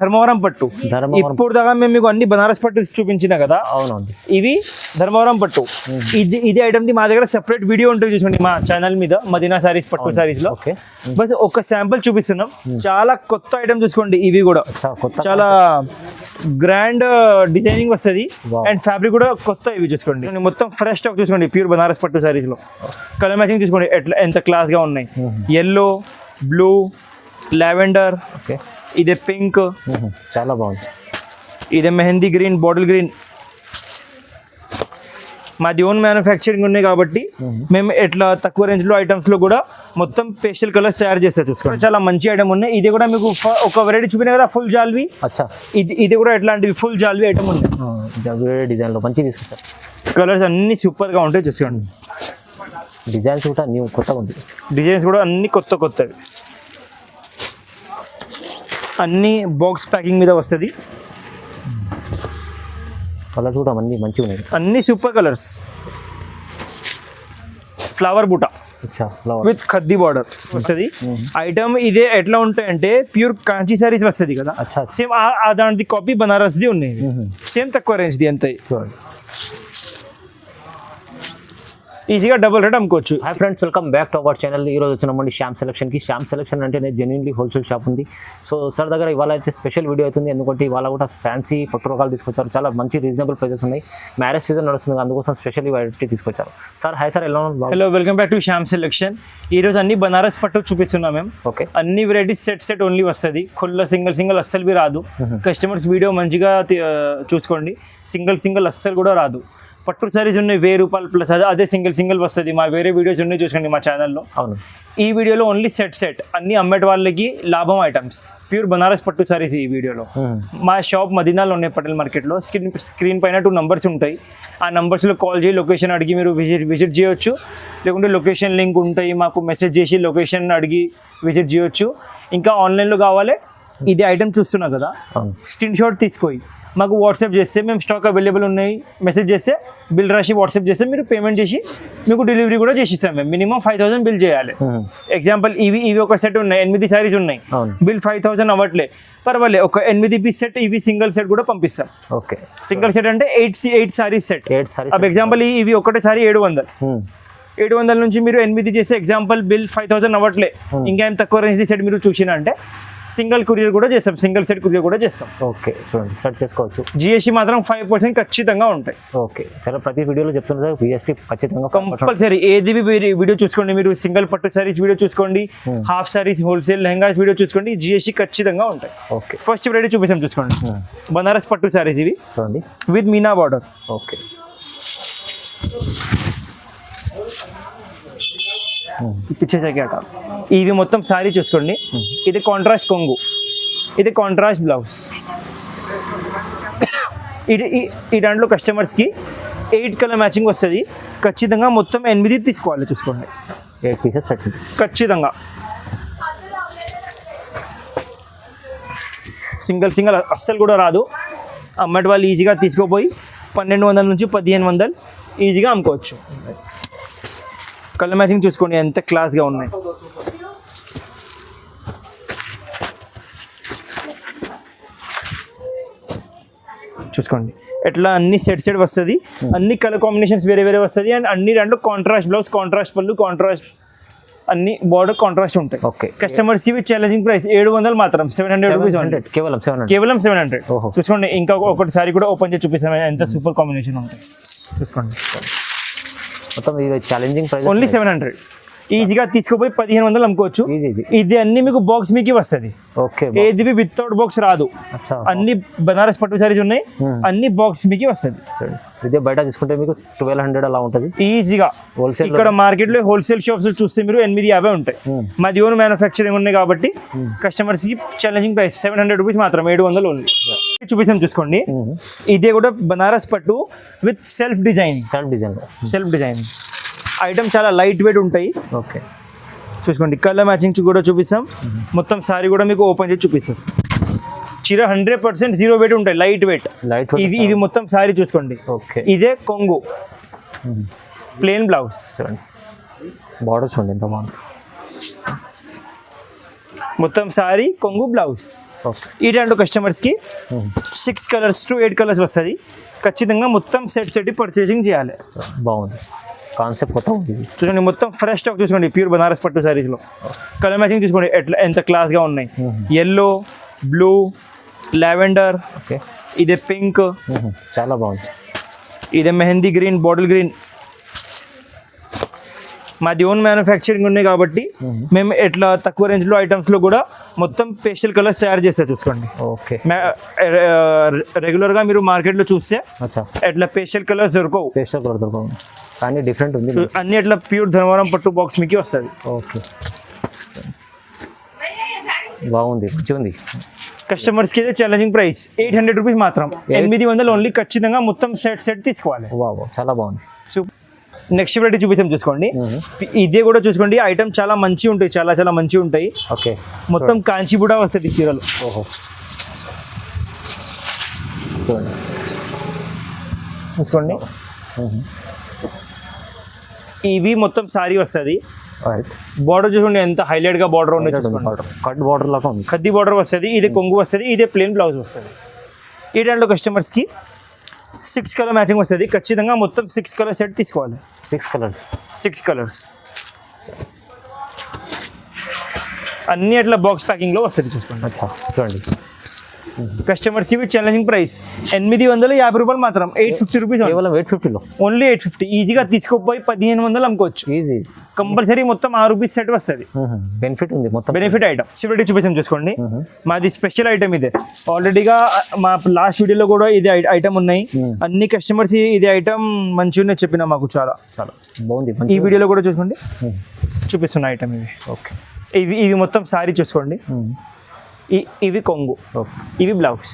ధర్మవరం పట్టు. ఇప్పుడు దాకా మేము మీకు అన్ని బనారస్ పట్టు చూపించిన కదా. అవునండి. ఇవి ధర్మవరం పట్టు. ఇది ఐటమ్ ది మా దగ్గర సెపరేట్ వీడియో ఉంటుంది చూడండి మా ఛానల్ మీద, మదీనా సారీస్ పట్టు సారీస్ లో. బస్ ఒక శాంపుల్ చూపిస్తున్నాం. చాలా కొత్త ఐటమ్ చూసుకోండి. ఇవి కూడా చాలా గ్రాండ్ డిజైనింగ్ వస్తుంది అండ్ ఫ్యాబ్రిక్ కూడా కొత్త. ఇవి చూసుకోండి మొత్తం ఫ్రెష్ స్టాక్ చూసుకోండి. ప్యూర్ బనారస్ పట్టు సారీస్ లో కలర్ మ్యాచింగ్ చూసుకోండి ఎట్లా ఎంత క్లాస్ గా ఉన్నాయి. ఎల్లో, బ్లూ, లావెండర్, ఇదే పింక్, చాలా బాగుంది. ఇదే మెహందీ గ్రీన్, బాటిల్ గ్రీన్. మాది ఓన్ మ్యానుఫ్యాక్చరింగ్ ఉన్నాయి కాబట్టి మేము ఎట్లా తక్కువ రేంజ్ లో ఐటమ్స్ లో కూడా మొత్తం పేస్టల్ కలర్స్ తయారు చేస్తారు చూసుకోండి. చాలా మంచి ఐటమ్ ఉన్నాయి. ఇది కూడా మీకు ఒక వెరైటీ చూపిన కదా ఫుల్ జాల్వి. ఇది కూడా ఎట్లాంటివి ఫుల్ జాల్వి ఐటమ్ ఉన్నాయి. డిజైన్ లో మంచి తీసుకుంటారు. కలర్స్ అన్ని సూపర్ గా ఉంటాయి చూసుకోండి. డిజైన్స్ కూడా న్యూ కొత్తగా ఉంది. డిజైన్స్ కూడా అన్ని కొత్తవి. అన్ని బాక్స్ ప్యాకింగ్ మీద వస్తుంది. కలర్స్ కూడా అన్ని మంచిగా ఉన్నాయి. అన్ని సూపర్ కలర్స్. ఫ్లవర్ బూటా విత్ ఖద్దీ బార్డర్ వస్తుంది. ఐటమ్ ఇదే ఎట్లా ఉంటాయంటే ప్యూర్ కాంచీ సారీస్ వస్తుంది కదా. సేమ్ దాని కాపీ బనారస్ ది ఉన్నాయి. సేమ్ తక్కువ రేంజ్ ది అంతే. ఈజీగా డబుల్ రేట్ అమ్ముకోవచ్చు. Hi friends, welcome back to our channel. ఈ రోజు వచ్చినామండి శ్యామ్ సెలక్షన్కి. శ్యామ్ సెలక్షన్ అంటే జెన్యున్లీ హోల్సేల్ షాప్ ఉంది. సో సార్ దగ్గర ఇవాళ అయితే స్పెషల్ వీడియో అవుతుంది. ఎందుకంటే ఇవాళ కూడా ఫ్యాన్సీ పట్టు రకాలు తీసుకొచ్చారు. చాలా మంచి రీజనబుల్ ప్రైజెస్ ఉన్నాయి. మ్యారేజ్ సీజన్ నడుస్తుంది, అందుకోసం స్పెషల్ వెరైటీ తీసుకొచ్చారు. సార్ హాయ్ సార్, ఎలా ఉన్నారు? Hello, welcome back to Shyam selection. ఈ రోజు అన్ని బనారస్ పట్టు చూపిస్తున్నాం మేము. ఓకే, అన్ని వెరైటీస్ సెట్ ఓన్లీ వస్తుంది. ఖుల్లా సింగిల్ అస్సలు బి రాదు. కస్టమర్స్ వీడియో మంచిగా చూసుకోండి. సింగిల్ అస్సలు కూడా రాదు. పట్టు సారీస్ ఉన్నాయి 1000 రూపాయలు ప్లస్. అదే సింగిల్ వస్తుంది. మా వేరే వీడియోస్ ఉన్నాయి చూసుకోండి మా ఛానల్లో. అవును, ఈ వీడియోలో ఓన్లీ సెట్ అన్ని అమ్మేట వాళ్ళకి లాభం ఐటమ్స్, ప్యూర్ బనారస్ పట్టు సారీస్. ఈ వీడియోలో మా షాప్ మదీనాలో ఉన్నాయి, పటేల్ మార్కెట్లో. స్క్రీన్ పైన 2 నంబర్స్ ఉంటాయి. ఆ నంబర్స్లో కాల్ చేసి లొకేషన్ అడిగి మీరు విజిట్ చేయొచ్చు. లేకుంటే లొకేషన్ లింక్ ఉంటాయి, మాకు మెసేజ్ చేసి లొకేషన్ అడిగి విజిట్ చేయొచ్చు. ఇంకా ఆన్లైన్లో కావాలి, ఇది ఐటమ్ చూస్తున్నా కదా, స్క్రీన్ షాట్ తీసుకోయి మాకు వాట్సాప్ చేస్తే మేము స్టాక్ అవైలబుల్ ఉన్నాయి మెసేజ్ చేస్తే బిల్ రాసి వాట్సాప్ చేస్తే మీరు పేమెంట్ చేసి మీకు డెలివరీ కూడా చేసి ఇస్తాం. మేము మినిమం 5000 బిల్ చేయాలి. ఎగ్జాంపుల్ ఇవి ఒక సెట్ ఉన్నాయి, 8 సారీస్ ఉన్నాయి, బిల్ 5000 అవ్వట్లే పర్వాలేదు, ఒక 8 పీస్ సెట్ ఇవి సింగిల్ సెట్ కూడా పంపిస్తాం. ఓకే, సింగిల్ సెట్ అంటే 8 సారీస్ సెట్. అప్పుడు ఎగ్జాంపుల్ ఇవి ఒకటే సారీ 700 నుంచి మీరు 8 చేస్తే ఎగ్జాంపుల్ బిల్ 5000 అవ్వట్లే, ఇంకా ఏం తక్కువ రేంజ్ సెట్ మీరు చూసినా అంటే సింగిల్ కొరియర్ కూడా చేస్తాం, సింగిల్ సెట్ కొరియర్ కూడా చేస్తాం. ఓకే, చూడండి సెట్ చేసుకోవచ్చు. జిఎస్టీ మాత్రం 5% ఖచ్చితంగా ఉంటాయి. ఓకే, చాలా ప్రతి వీడియోలో చెప్తున్నారు జిఎస్టీ ఖచ్చితంగా కంపల్సరీ. ఏది వీడియో చూసుకోండి, మీరు సింగిల్ పట్టు సారీస్ వీడియో చూసుకోండి, half saris, wholesale lehengas video చూసుకోండి, జిఎస్టీ ఖచ్చితంగా ఉంటాయి. ఓకే, ఫస్ట్ వెరైటీ చూపిస్తాం చూసుకోండి. బనారస్ పట్టు సారీస్ ఇవి చూడండి విత్ మీనా బార్డర్. ఓకే, పిచ్చేసాక ఇవి మొత్తం సారీ చూసుకోండి. ఇది కాంట్రాస్ట్ కొంగు, ఇది కాంట్రాస్ట్ బ్లౌజ్. ఈ దాంట్లో కస్టమర్స్కి 8 కలర్ మ్యాచింగ్ వస్తుంది. ఖచ్చితంగా మొత్తం 8 తీసుకోవాలి చూసుకోండి. 8 పీసెస్ సెట్ ఖచ్చితంగా. సింగిల్ అస్సలు కూడా రాదు. అమ్మటి వాళ్ళు ఈజీగా తీసుకోపోయి 1200 నుంచి 1500 ఈజీగా అమ్ముకోవచ్చు. కలర్ మ్యాచింగ్ చూసుకోండి ఎంత క్లాస్గా ఉన్నాయి. చూసుకోండి ఎట్లా అన్ని సెట్ వస్తుంది. అన్ని కలర్ కాంబినేషన్స్ వేరే వస్తుంది. అండ్ అన్ని దాంట్లో కాంట్రాస్ట్ బ్లౌజ్, కాంట్రాస్ట్ పళ్ళు, కాంట్రాస్ట్ అన్ని బార్డర్ కాంట్రాస్ట్ ఉంటాయి. ఓకే, కస్టమర్స్ ఇవి ఛాలెంజింగ్ ప్రైస్ 700 మాత్రం, 700 రూపీస్ కేవలం 700. చూసుకోండి ఇంకా ఒకటి సారీ కూడా ఓపెన్ చేసి చూపిస్తాం ఎంత సూపర్ కాంబినేషన్ ఉంటాయి. చూసుకోండి మొత్తం ఇది ఛాలెంజింగ్ ప్రైస్ ఓన్లీ 700. ఈజీగా తీసుకుపోయి 1500 అమ్ముకోవచ్చు. ఇది అన్ని మీకు బాక్స్ మీకు వస్తుంది. ఓకే, ఏది వితౌట్ బాక్స్ రాదు. అన్ని బనారస్ పట్టు సారీస్ ఉన్నాయి, అన్ని బాక్స్ మీకు వస్తుంది. ఇదే బయట తీసుకుంటే మీకు 1200 అలా ఉంటుంది ఈజీగా. హోల్సేల్ ఇక్కడ మార్కెట్ లో హోల్సేల్ షాప్స్ చూస్తే మీరు 850 ఉంటాయి. మాది ఓన్ మ్యానుఫ్యాక్చరింగ్ ఉన్నాయి కాబట్టి కస్టమర్స్ కి ఛాలెంజింగ్ ప్రైస్ 700 రూపీస్ మాత్రం, 700 ఓన్లీ. చూపిస్తాం చూసుకోండి. ఇదే కూడా బనారస్ పట్టు విత్ సెల్ఫ్ డిజైన్ ఐటమ్ చాలా లైట్ వెయిట్ ఉంటాయి. ఓకే, చూసుకోండి కలర్ మ్యాచింగ్ కూడా చూపిస్తాం. మొత్తం సారీ కూడా మీకు ఓపెన్ చేసి చూపిస్తాం. చీర 100% 0 వెయిట్ ఉంటాయి, లైట్ వెయిట్. ఇవి మొత్తం సారీ చూసుకోండి. ఓకే, ఇదే కొంగు, ప్లెయిన్ బ్లౌజ్, బార్డర్ చూడండి ఎంత బాగుంది. మొత్తం సారీ కొంగు బ్లౌజ్. ఓకే. ఇలాంటి కస్టమర్స్కి 6 కలర్స్ టు 8 కలర్స్ వస్తుంది. ఖచ్చితంగా మొత్తం సెట్ పర్చేసింగ్ చేయాలి. బాగుంది కాన్సెప్ట్ కొత్త ఉంది. చూడండి మొత్తం ఫ్రెష్ స్టాక్ చూసుకోండి ప్యూర్ బనారస్ పట్టు సారీస్లో. కలర్ మ్యాచింగ్ చూసుకోండి ఎంత క్లాస్గా ఉన్నాయి. ఎల్లో, బ్లూ, లావెండర్, ఓకే, ఇదే పింక్, చాలా బాగుంది. ఇదే మెహందీ గ్రీన్, బాటిల్ గ్రీన్. మాది ఓన్ మ్యానుఫ్యాక్చరింగ్ ఉన్నాయి కాబట్టి మేము ఎట్లా తక్కువ రేంజ్లో ఐటమ్స్లో కూడా మొత్తం పేస్టల్ కలర్స్ తయారు చేస్తారు. చూసుకోండి ఓకే. రెగ్యులర్గా మీరు మార్కెట్లో చూస్తే అచ్చా ఎట్లా పేస్టల్ కలర్స్ దొరకవు. పేస్టల్ కలర్ దొరకవు కానీ డిఫరెంట్ ఉంది. అన్ని ఎట్లా ప్యూర్ ధర్మవరం పట్టు బాక్స్ మీకు వస్తుంది. ఓకే, బాగుంది, మంచిగా ఉంది. కస్టమర్స్కి అయితే ఛాలెంజింగ్ ప్రైస్ 800 రూపీస్ మాత్రం. 800 ఓన్లీ. ఖచ్చితంగా మొత్తం సెట్ తీసుకోవాలి. వావ్, చాలా బాగుంది. నెక్స్ట్ వెరైటీ చూపిస్తాం చూసుకోండి. ఇదే కూడా చూసుకోండి, ఐటమ్ చాలా మంచిగా ఉంటాయి, చాలా మంచిగా ఉంటాయి. ఓకే. మొత్తం కాంచీబుడా వస్తుంది చీరలు. ఓహో, చూసుకోండి. ఇవి మొత్తం సారీ వస్తుంది. బార్డర్ చూసుకోండి ఎంత హైలైట్ గా బార్డర్ ఉంది. కట్ బార్డర్ లాగా ఉంది. కద్ది బార్డర్ వస్తుంది. ఇదే కొంగు వస్తుంది. ఇదే ప్లెయిన్ బ్లౌజ్ వస్తుంది. ఈ దాంట్లో కస్టమర్స్కి 6 కలర్ మ్యాచింగ్ వస్తుంది. ఖచ్చితంగా మొత్తం 6 కలర్ సెట్ తీసుకోవాలి. 6 కలర్స్ అన్ని అట్లా బాక్స్ ప్యాకింగ్లో వస్తుంది. చూసుకోండి. అచ్చా, చూడండి. కస్టమర్స్కి ఇవి ఛాలెంజింగ్ ప్రైస్ 850 రూపాయలు మాత్రం. 850 రూపీస్ కేవలం 850లో. ఓన్లీ 850. ఈజీగా తీసుకోపోయి 1500 అమ్ముకోవచ్చు. ఈజీ. కంపల్సరీ మొత్తం 6 రూపీస్ సెట్ వస్తుంది. బెనిఫిట్ ఉంది మొత్తం. బెనిఫిట్ ఐటమ్ షిఫ్ట్ చూపించాం చూసుకోండి. మాది స్పెషల్ ఐటమ్ ఇదే. ఆల్రెడీగా మా లాస్ట్ వీడియోలో కూడా ఇది ఐటమ్ ఉన్నాయి. అన్ని కస్టమర్స్ ఇది ఐటమ్ మంచిగానే చెప్పిన మాకు చాలా బాగుంది. ఈ వీడియోలో కూడా చూసుకోండి చూపిస్తున్న ఐటమ్ ఇవి. ఓకే. ఇవి మొత్తం సారీ చూసుకోండి. ఇవి కొంగు, ఇవి బ్లౌజ్.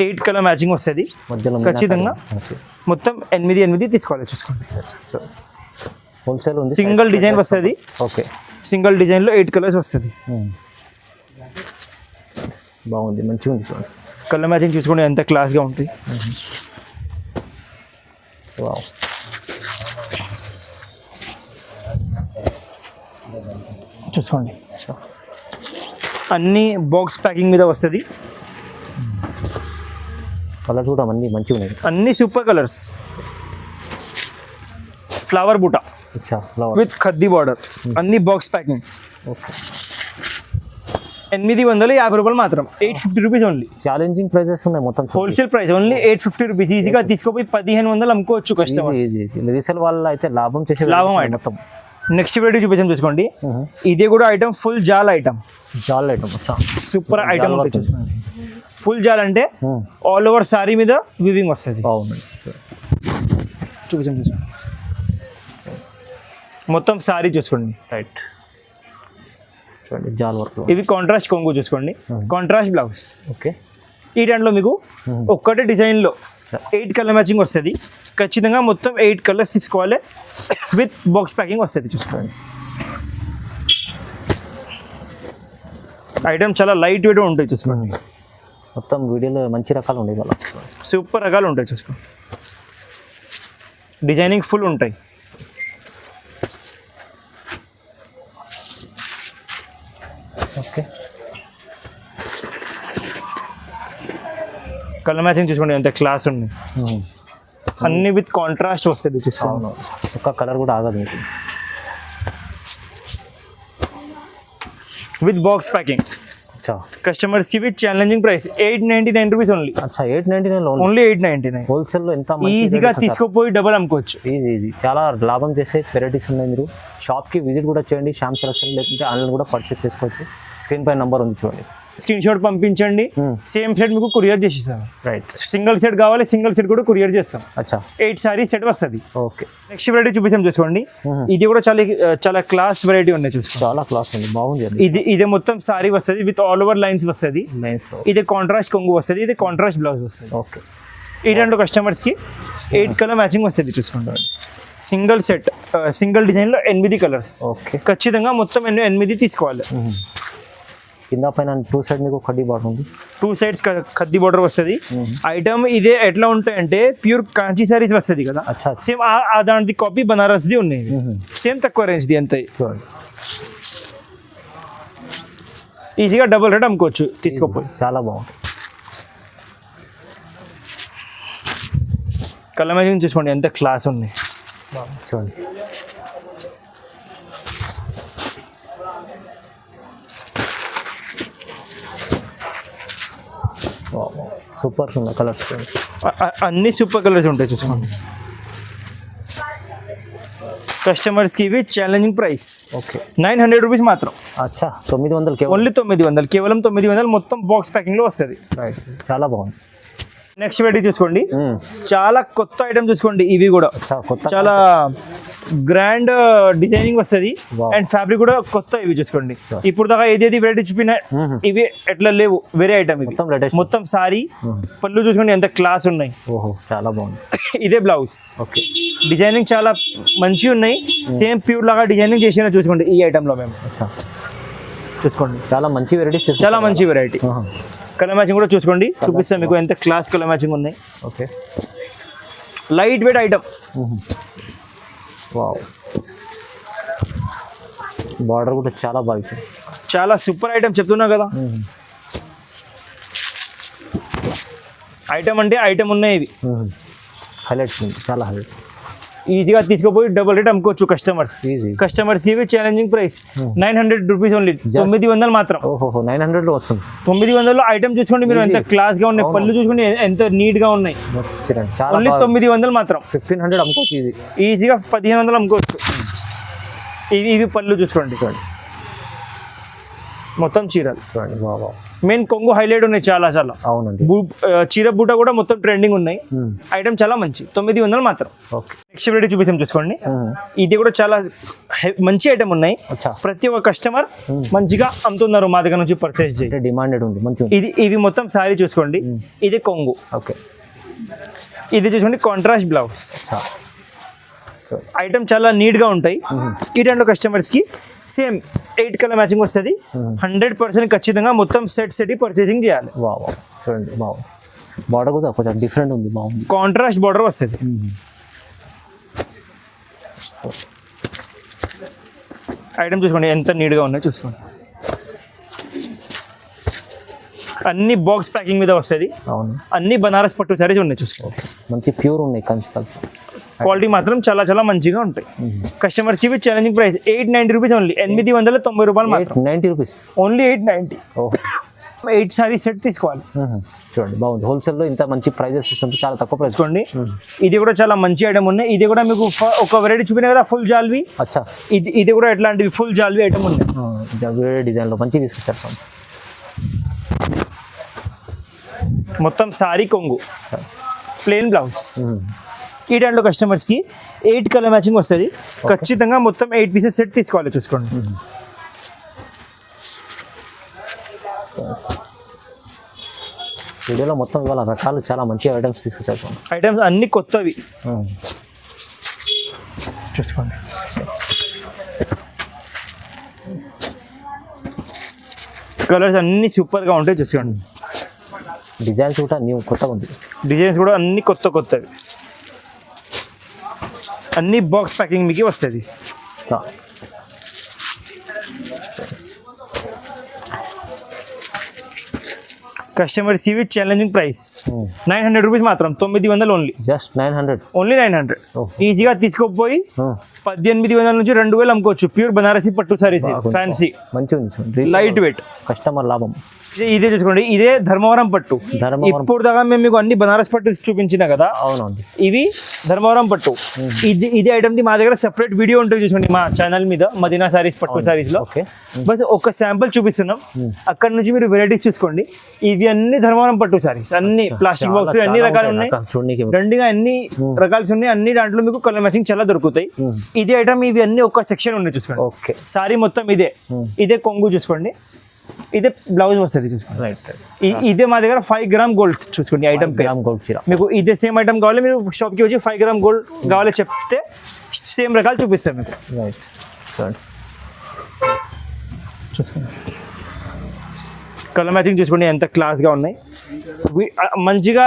8 కలర్ మ్యాచింగ్ వస్తుంది. ఖచ్చితంగా మొత్తం 8 తీసుకోవాలి. చూసుకోండి. హోల్సేల్ ఉంది. సింగిల్ డిజైన్ వస్తుంది. ఓకే. సింగిల్ డిజైన్లో 8 కలర్స్ వస్తుంది. బాగుంది, మంచిగా ఉంది. చూడండి కలర్ మ్యాచింగ్ చూసుకోండి ఎంత క్లాస్గా ఉంటుంది. వావ్, చూసుకోండి. అన్ని బాక్స్ ప్యాకింగ్ మీద వస్తుంది. కలర్స్ కూడా అన్ని మంచిగా ఉన్నాయి. అన్ని సూపర్ కలర్స్. ఫ్లవర్ బూటా విత్ ఖద్దీ బార్డర్. అన్ని బాక్స్ ప్యాకింగ్. ఓకే. 850 రూపాయలు మాత్రం. 850 రూపీస్ ఓన్లీ. ఛాలెంజింగ్ ప్రైజెస్ ఉన్నాయి మొత్తం. Wholesale price only 850 rupees. ఈజీగా తీసుకోపోయి 1500 అమ్ముకోవచ్చు కస్టమర్. రీసేల్ వాళ్ళు అయితే లాభం చేసే మొత్తం. నెక్స్ట్ వీడియో చూపించాం చూసుకోండి. ఇదే కూడా ఐటమ్ ఫుల్ జాల్ ఐటమ్. Super item. ఫుల్ జాల్ అంటే ఆల్ ఓవర్ సారీ మీద వీవింగ్ వస్తుంది. చూపించాం చూసుకోండి. మొత్తం సారీ చూసుకోండి. రైట్, చూడండి జాల్ వర్క్. ఇవి కాంట్రాస్ట్ కొంగు చూసుకోండి. Contrast blouse. ఓకే. ఈ దాంట్లో మీకు ఒక్కటే డిజైన్లో 8 కలర్ మ్యాచింగ్ వస్తుంది. ఖచ్చితంగా మొత్తం 8 కలర్స్ తీసుకోవాలి. విత్ బాక్స్ ప్యాకింగ్ వస్తుంది. చూసుకోండి. ఐటమ్ చాలా లైట్ వెయిట్ ఉంటాయి. చూసుకోండి. మొత్తం వీడియోలో మంచి రకాలు ఉంటాయి. వాళ్ళ సూపర్ రకాలు ఉంటాయి. చూసుకోండి. డిజైనింగ్ ఫుల్ ఉంటాయి. ఓకే. కలర్ మ్యాచింగ్ చూసుకోండి ఎంత క్లాస్ ఉంది. అన్ని విత్ కాంట్రాస్ట్ వస్తుంది. చూసుకోండి. ఒక కలర్ కూడా ఆగదు మీకు. With box packing. కస్టమర్స్ కి with challenging price 899 rupees only. 899 only 899. హోల్సేల్లో ఎంత ఈజీగా తీసుకోపోయి డబల్ అమ్ముకోవచ్చు. ఈజీ. చాలా లాభం చేసే వెరైటీస్ ఉన్నాయి. మీరు షాప్కి విజిట్ కూడా చేయండి. శ్యామ్ సెలక్షన్. లేకుంటే ఆన్లైన్ కూడా పర్చేస్ చేసుకోవచ్చు. స్క్రీన్ పై నంబర్ ఉంది చూడండి. స్క్రీన్ షాట్ పంపించండి. సేమ్ సెట్ మీకు కొరియర్ చేసేస్తాం. రైట్. సింగిల్ సెట్ కావాలి, సింగిల్ సెట్ కూడా కొరియర్ చేస్తాం. అచ్చా. 8 సారీ సెట్ వస్తుంది. ఓకే. నెక్స్ట్ వెరైటీ చూపిస్తాం చూసుకోండి. ఇది కూడా చాలా క్లాస్ వెరైటీ ఉన్నాయి. చూసుకోండి. చాలా క్లాస్ ఉంది. బాగుంది. ఇదే మొత్తం సారీ వస్తుంది. విత్ ఆల్ ఓవర్ లైన్స్ వస్తుంది. ఇదే కాంట్రాస్ట్ కొంగు వస్తుంది. ఇది కాంట్రాస్ట్ బ్లౌజ్ వస్తుంది. ఓకే. ఈ రెండు కస్టమర్స్కి 8 కలర్ మ్యాచింగ్ వస్తుంది. చూసుకోండి. సింగిల్ సెట్ సింగిల్ డిజైన్లో 8 కలర్స్. ఓకే. ఖచ్చితంగా మొత్తం 8 తీసుకోవాలి. కింద పైన 2 సైడ్ మీకు కడ్డీ బార్డర్ ఉంది. 2 సైడ్స్ కద్ది బార్డర్ వస్తుంది. ఐటమ్ ఇదే ఎట్లా ఉంటాయంటే ప్యూర్ కాంచీ సారీస్ వస్తుంది కదా. సేమ్ దాని కాపీ బనారస్ది ఉన్నాయి. సేమ్ తక్కువ రేంజ్ది అంతే. ఈజీగా డబుల్ రేట్ అమ్ముకోవచ్చు తీసుకోపోయి. చాలా బాగుంది. కలర్ మ్యాచింగ్ చూసుకోండి ఎంత క్లాస్ ఉంది చూడండి. సూపర్ ఉన్నాయి కలర్స్. అన్ని సూపర్ కలర్స్ ఉంటాయి చూసుకోండి. కస్టమర్స్కి ఇవి ఛాలెంజింగ్ ప్రైస్. ఓకే 900 రూపీస్ మాత్రం. అచ్చా 900 ఓన్లీ 900, కేవలం 900 మొత్తం బాక్స్ ప్యాకింగ్లో వస్తుంది. రైట్, చాలా బాగుంది. నెక్స్ట్ వెరైటీ చూసుకోండి, చాలా కొత్త ఐటమ్ చూసుకోండి. ఇవి కూడా కొత్త, చాలా గ్రాండ్ డిజైనింగ్ వస్తుంది అండ్ ఫ్యాబ్రిక్ కూడా కొత్త. ఇవి చూసుకోండి, ఇప్పుడు దాకా ఏదేది వెరైటీ చూపినా ఇవి ఎట్లా లేవు, వేరే ఐటమ్. ఇది మొత్తం సారీ పళ్ళు చూసుకోండి ఎంత క్లాస్ ఉన్నాయి. ఓహో చాలా బాగుంది. ఇదే బ్లౌజ్. ఓకే, డిజైనింగ్ చాలా మంచిగా ఉన్నాయి. సేమ్ ప్యూర్ లాగా డిజైనింగ్ చేసిన చూసుకోండి ఈ ఐటమ్ లో మేము. చూసుకోండి చాలా మంచి వెరైటీస్, చాలా మంచి వెరైటీ. కలర్ మ్యాచింగ్ కూడా చూసుకోండి, చూపిస్తాను మీకు ఎంత క్లాస్ కలర్ మ్యాచింగ్ ఉన్నాయి. Okay, light weight item. Wow, border కూడా చాలా బాగా ఇచ్చింది. చాలా సూపర్ ఐటమ్ చెప్తున్నా కదా. ఐటమ్ అంటే ఐటమ్ ఉన్నాయి. ఇవి హైలైట్, చాలా హైలైట్. ఈజీగా తీసుకుపోయి డబుల్ రేట్ అమ్ముకోవచ్చు కస్టమర్స్. ఈజీ. కస్టమర్స్ ఇవి ఛాలెంజింగ్ ప్రైస్ 900 రూపీస్ ఓన్లీ. 900 మాత్రం. ఓహో 900 వస్తుంది. 900 ఐటమ్ చూసుకోండి మీరు ఎంత క్లాస్ గా ఉన్నాయి. పళ్ళు చూసుకోండి ఎంత నీట్ గా ఉన్నాయి. ఓన్లీ 900 మాత్రం. 1500 అమ్ముకోవచ్చు ఈజీ. ఈజీగా 1500 అమ్ముకోవచ్చు. ఇవి పళ్ళు చూసుకోండి, మొత్తం చీరలు. మెయిన్ కొంగు హైలైట్ ఉన్నాయి చాలా చాలా. అవునండి, చీర బూట కూడా మొత్తం ట్రెండింగ్ ఉన్నాయి. ఐటమ్ చాలా మంచి. 900 మాత్రం. నెక్స్ట్ వెరైటీ చూపిస్తాం చూసుకోండి. ఇది కూడా చాలా మంచి ఐటమ్ ఉన్నాయి. ప్రతి ఒక్క కస్టమర్ మంచిగా అమ్ముతున్నారు మా దగ్గర నుంచి పర్చేస్ చేసి. డిమాండెడ్ ఉంది మంచి. ఇవి మొత్తం సారీ చూసుకోండి. ఇది కొంగు. ఓకే, ఇది చూసుకోండి కాంట్రాస్ట్ బ్లౌజ్. ఐటమ్ చాలా నీట్ గా ఉంటాయి. ఈ రెండు కస్టమర్స్ కి సేమ్ 8 కలర్ మ్యాచింగ్ వస్తుంది. 100% ఖచ్చితంగా మొత్తం సెట్ పర్చేసింగ్ చేయాలి. చూడండి బాగుంది. బార్డర్ కూడా కొంచెం డిఫరెంట్ ఉంది, బాగుంది. కాంట్రాస్ట్ బార్డర్ వస్తుంది. ఐటమ్ చూసుకోండి ఎంత నీట్గా ఉన్నాయో చూసుకోండి. అన్ని బాక్స్ ప్యాకింగ్ మీద వస్తుంది. అవును, అన్ని బనారస్ పట్టు సారీస్ ఉన్నాయి చూసుకోండి. మంచి ప్యూర్ ఉన్నాయి, కంచి క్వాలిటీ మాత్రం చాలా చాలా మంచిగా ఉంటాయి. కస్టమర్స్ ఇవి ఛాలెంజింగ్ ప్రైస్ 890 రూపీస్ ఓన్లీ. 890 రూపాయలు మాత్రం. 90 రూపీస్ ఓన్లీ 890. 8 సారీ సెట్ తీసుకోవాలి. చూడండి బాగుంది. హోల్సేల్ లో ఇంత మంచి ప్రైజెస్ ఇస్తుంటే చాలా తక్కువ ప్రైస్. తీసుకోండి. ఇది కూడా చాలా మంచి ఐటమ్ ఉన్నాయి. ఇది కూడా మీకు ఒక వెరైటీ చూపినా కదా ఫుల్ జాల్వి. అచ్చా, ఇది కూడా ఎట్లాంటివి ఫుల్ జాల్వి ఐటమ్ ఉన్నాయి. డిజైన్ లో మంచి తీసుకొచ్చారు. మొత్తం సారీ కొంగు, ప్లెయిన్ బ్లౌజ్. ఈ దాంట్లో కస్టమర్స్కి 8 కలర్ మ్యాచింగ్ వస్తుంది. ఖచ్చితంగా మొత్తం 8 పీసెస్ సెట్ తీసుకోవాలి చూసుకోండి. వీడియోలో మొత్తం ఇవాళ రకాలు చాలా మంచి ఐటమ్స్ తీసుకొచ్చారు. ఐటమ్స్ అన్ని కొత్తవి చూసుకోండి. కలర్స్ అన్ని సూపర్గా ఉంటాయి చూసుకోండి. డిజైన్స్ కూడా న్యూ కొత్తగా ఉంది. డిజైన్స్ కూడా అన్ని కొత్తవి. అన్ని బాక్స్ ప్యాకింగ్ మీకు వస్తుంది. కస్టమర్స్ ఇవి ఛాలెంజింగ్ ప్రైస్ 900 రూపీస్ మాత్రం. 900 ఓన్లీ. జస్ట్ 900. ఓన్లీ 900. ఈజీగా తీసుకోపోయి 1800 నుంచి 2000 అమ్ముకోవచ్చు. ప్యూర్ బనారసి పట్టు సారీస్, ఫ్యాన్సీ, మంచిగా ఉంది, లైట్ వెయిట్, కస్టమర్ లాభం. ఇదే చూసుకోండి. ఇదే ధర్మవరం పట్టు. ఇప్పుడు దాకా మేము మీకు అన్ని బనారస్ పట్టు చూపించిన కదా. అవునండి, ఇవి ధర్మవరం పట్టు. ఇది ఐటమ్ ది మా దగ్గర సెపరేట్ వీడియో ఉంటుంది చూసుకోండి మా ఛానల్ మీద, మదీనా సారీస్ పట్టు సారీస్ లో. బస్ ఒక శాంపుల్ చూపిస్తున్నాం, అక్కడ నుంచి మీరు వెరైటీస్ చూసుకోండి. ఇవి అన్ని ధర్మవరం పట్టు సారీస్, అన్ని ప్లాస్టిక్ బాక్స్, అన్ని రకాలు ఉన్నాయి. దండిగా అన్ని రకాలు ఉన్నాయి. అన్ని దాంట్లో మీకు కలర్ మ్యాచింగ్ చాలా దొరుకుతాయి. ఇదే ఐటమ్ ఇవి అన్ని ఒక సెక్షన్ ఉన్నాయి చూసుకోండి. ఓకే, సారీ మొత్తం ఇదే కొంగు చూసుకోండి. ఇదే బ్లౌజ్ వస్తుంది చూసుకోండి. రైట్, ఇదే మా దగ్గర 5 గ్రామ్ గోల్డ్ చూసుకోండి. ఐటమ్ గోల్డ్ చీర మీకు ఇదే సేమ్ ఐటమ్ కావాలి, మీరు షాప్కి వచ్చి 5 గ్రామ్ గోల్డ్ కావాలి చెప్తే సేమ్ రకాలు చూపిస్తాం మీకు. రైట్, చూసుకోండి. కలర్ మ్యాచింగ్ చూసుకోండి ఎంత క్లాస్గా ఉన్నాయి. మంచిగా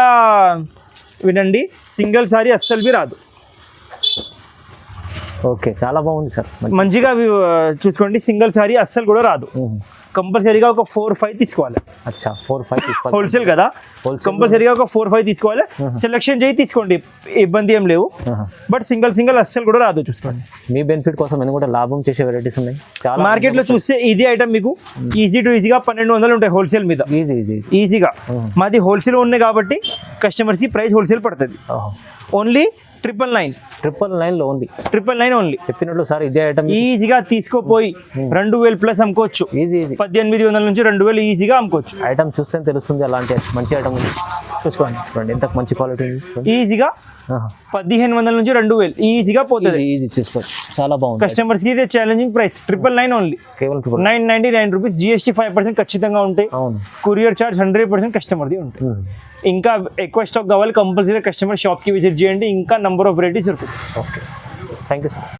వినండి, సింగిల్ సారీ అస్సలు రాదు. ఓకే, చాలా బాగుంది సార్. మంచిగా చూసుకోండి, సింగిల్ సారీ అస్సలు కూడా రాదు. కంపల్సరీగా ఒక 4-5 తీసుకోవాలి. అచ్చా 4-5 తీసుకోవాలి. హోల్సేల్ కదా, కంపల్సరీగా ఒక 4-5 తీసుకోవాలి. సెలెక్షన్ చేయి తీసుకోండి, ఇబ్బంది ఏం లేవు. బట్ సింగిల్ అస్సలు కూడా రాదు, చూసుకోండి. మీ బెనిఫిట్ కోసం ఎందుకంటే లాభం చేసే వెరైటీస్ ఉన్నాయి చాలా. మార్కెట్ లో చూస్తే ఇది ఐటమ్ మీకు ఈజీగా 1200 ఉంటాయి హోల్సేల్ మీద, ఈజీగా. మాది హోల్సేల్ ఉన్నాయి కాబట్టి కస్టమర్స్ కి ప్రైస్ హోల్సేల్ పడుతుంది. ఓన్లీ 999 లో ఉంది. 999 ఓన్లీ. చెప్పినట్లు సార్ ఇదే ఐటమ్ ఈజీగా తీసుకోపోయి 2000 ప్లస్ అమ్ముకోవచ్చు. ఈజీ 1800 నుంచి 2000 ఈజీగా అమ్ముకోవచ్చు. ఐటమ్ చూస్తే తెలుస్తుంది అలాంటి మంచి ఐటమ్ ఉంది. చూసుకోండి చూడండి ఎంత మంచి క్వాలిటీ ఉంది. ఈజీగా 1500 నుంచి 2000 ఈజీగా పోతుంది. ఈజీ చూసుకోవచ్చు, చాలా బాగుంది. కస్టమర్స్ కి ఇదే ఛాలెంజింగ్ ప్రైస్ 999 ఓన్లీ. కేవలం 999 రూపీస్. GST 5% ఖచ్చితంగా ఉంటాయి. అవును. కొరియర్ చార్జ్ 100% కస్టమర్ది ఉంటాయి. ఇంకా ఎక్కువ స్టాక్ కావాలి కంపల్సరీ కస్టమర్ షాప్కి విజిట్ చేయండి, ఇంకా నంబర్ ఆఫ్ వెరైటీస్ దొరుకుతాయి. Okay, thank you sir.